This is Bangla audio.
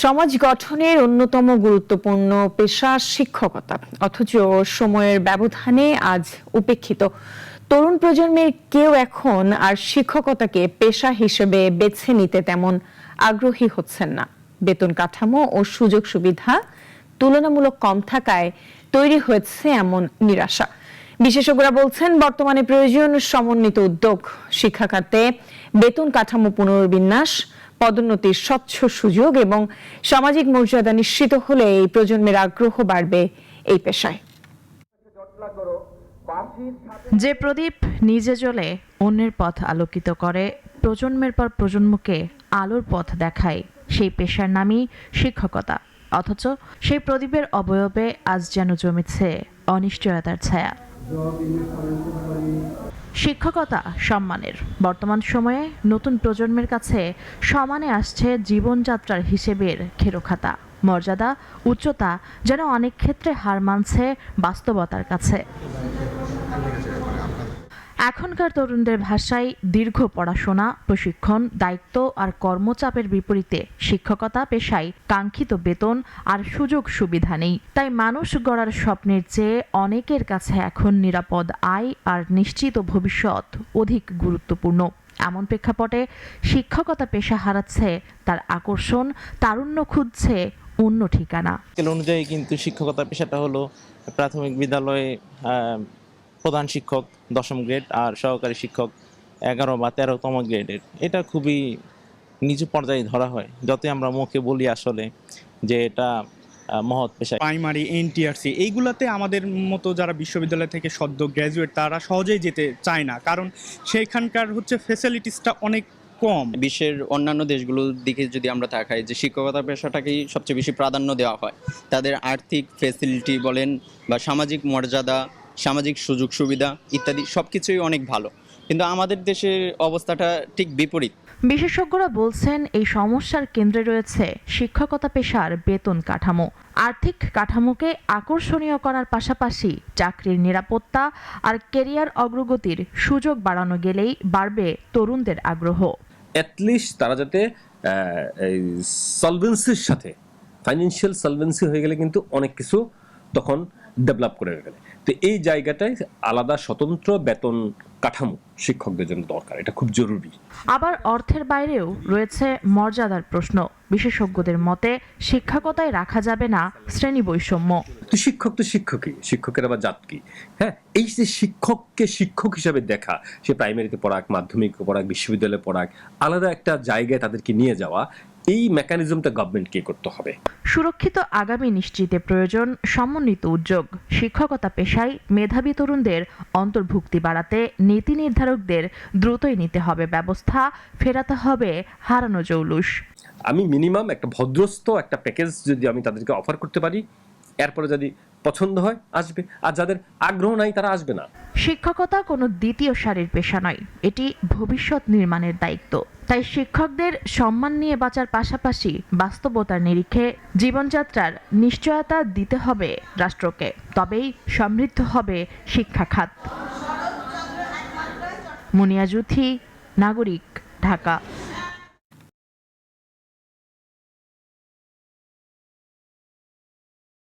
সমাজ গঠনের অন্যতম গুরুত্বপূর্ণ পেশা শিক্ষকতা, অথচ সময়ের ব্যবধানে আজ উপেক্ষিত। তরুণ প্রজন্মের কেউ এখন আর শিক্ষকতাকে পেশা হিসেবে বেছে নিতে তেমন আগ্রহী হচ্ছেন না। বেতন কাঠামো ও সুযোগ সুবিধা তুলনামূলক কম থাকায় তৈরি হয়েছে এমন নিরাশা। বিশেষজ্ঞরা বলছেন, বর্তমানে প্রয়োজন সমন্বিত উদ্যোগ, শিক্ষা খাতে বেতন কাঠামো পুনর্বিন্যাস, পদোন্নতির স্বচ্ছ সুযোগ এবং সামাজিক মর্যাদা নিশ্চিত হলে এই প্রজন্মের আগ্রহ বাড়বে এই পেশায়। যে প্রদীপ নিজে জ্বলে অন্যের পথ আলোকিত করে, প্রজন্মের পর প্রজন্মকে আলোর পথ দেখায়, সেই পেশার নামই শিক্ষকতা। অথচ সেই প্রদীপের অবয়বে আজ যেন জমেছে অনিশ্চয়তার ছায়া। শিক্ষকতা সম্মানের। বর্তমান সময়ে নতুন প্রজন্মের কাছে সমানে আসছে জীবনযাত্রার হিসেবের খেরোখাতা। মর্যাদা, উচ্চতা যেন অনেক ক্ষেত্রে হার মানছে বাস্তবতার কাছে। এখনকার তরুণদের ভাষায় দীর্ঘ পড়াশোনা, প্রশিক্ষণ, দায়িত্ব আর কর্মচাপের বিপরীতে শিক্ষকতা পেশায় কাঙ্ক্ষিত বেতন আর সুযোগ সুবিধা নেই। তাই মানুষ গড়ার স্বপ্নের চেয়ে অনেকের কাছে এখন নিরাপদ আয় আর নিশ্চিত ভবিষ্যৎ অধিক গুরুত্বপূর্ণ। এমন প্রেক্ষাপটে শিক্ষকতা পেশা হারাচ্ছে তার আকর্ষণ, তারুণ্য খুঁজছে অন্য ঠিকানা। অনুযায়ী কিন্তু শিক্ষকতা পেশাটা হলো প্রাথমিক বিদ্যালয়ে প্রধান শিক্ষক 10ম গ্রেড আর সহকারী শিক্ষক 11 বা 13তম গ্রেডের। এটা খুবই নিচু পর্যায়ে ধরা হয়। যতই আমরা মুখে বলি আসলে যে এটা মহৎ পেশা। প্রাইমারি, এনটিআরসি এইগুলাতে আমাদের মতো যারা বিশ্ববিদ্যালয় থেকে সদ্য গ্র্যাজুয়েট তারা সহজেই যেতে চায় না, কারণ সেইখানকার ফ্যাসিলিটিসটা অনেক কম। বিশ্বের অন্যান্য দেশগুলোর দিকে যদি আমরা তাকাই, যে শিক্ষকতা পেশাটাকেই সবচেয়ে বেশি প্রাধান্য দেওয়া হয়। তাদের আর্থিক ফ্যাসিলিটি বলেন বা সামাজিক মর্যাদা, সামাজিক সুযোগ সুবিধা ইত্যাদি সবকিছুই অনেক ভালো, কিন্তু আমাদের দেশের অবস্থাটা ঠিক বিপরীত। বিশেষজ্ঞরা বলছেন, এই সমস্যার কেন্দ্রে রয়েছে শিক্ষকতা পেশার বেতন কাঠামো। আর্থিক কাঠামোকে আকর্ষণীয় করার পাশাপাশি চাকরির নিরাপত্তা আর ক্যারিয়ার অগ্রগতির সুযোগ বাড়ানো গেলেই বাড়বে তরুণদের আগ্রহ। অ্যাটলিস্ট তারা যাতে সলভেন্সির সাথে, ফাইন্যান্সিয়াল সলভেন্সি হয়ে গেলে কিন্তু অনেক কিছু তখন ডেভেলপ করে ফেলে। তো এই জায়গাটায় আলাদা স্বতন্ত্র বেতন কাঠামো শিক্ষকদের জন্য দরকার, এটা খুব জরুরি। আবার অর্থের বাইরেও রয়েছে মর্যাদার প্রশ্ন। বিশেষজ্ঞদের মতে শিক্ষকতায় রাখা যাবে না শ্রেণী বৈষম্য। তো শিক্ষক তো শিক্ষকই, শিক্ষকের আবার জাত কি? হ্যাঁ, এই যে শিক্ষককে শিক্ষক হিসাবে দেখা, সে প্রাইমারিতে পড়াক, মাধ্যমিকে পড়াক, বিশ্ববিদ্যালয়ে পড়াক, আলাদা একটা জায়গায় তাদেরকে নিয়ে যাওয়া, এই মেকানিজমটা গভর্নমেন্টকে করতে হবে। সুরক্ষিত আগামী নিশ্চিতে প্রয়োজন সমন্বিত উদ্যোগ। শিক্ষকতা পেশায় মেধাবী তরুণদের অন্তর্ভুক্তি বাড়াতে নীতি নির্ধারকদের দ্রুতই নিতে হবে ব্যবস্থা, ফেরাতে হবে হারানো জৌলুস। আমি মিনিমাম একটা ভদ্রস্থ একটা প্যাকেজ যদি আমি তাদেরকে অফার করতে পারি, এরপরে যদি পছন্দ হয় আসবে, আর যাদের আগ্রহ নাই তারা আসবে না। শিক্ষকতা কোনো দ্বিতীয় সারির পেশা নয়, এটি ভবিষ্যৎ নির্মাণের দায়িত্ব। তাই শিক্ষকদের সম্মান নিয়ে বাঁচার পাশাপাশি বাস্তবতার নিরিখে জীবনযাত্রার নিশ্চয়তা দিতে হবে রাষ্ট্রকে, তবেই সমৃদ্ধ হবে শিক্ষা খাত। মুনিয়া জুথি, নাগরিক, ঢাকা।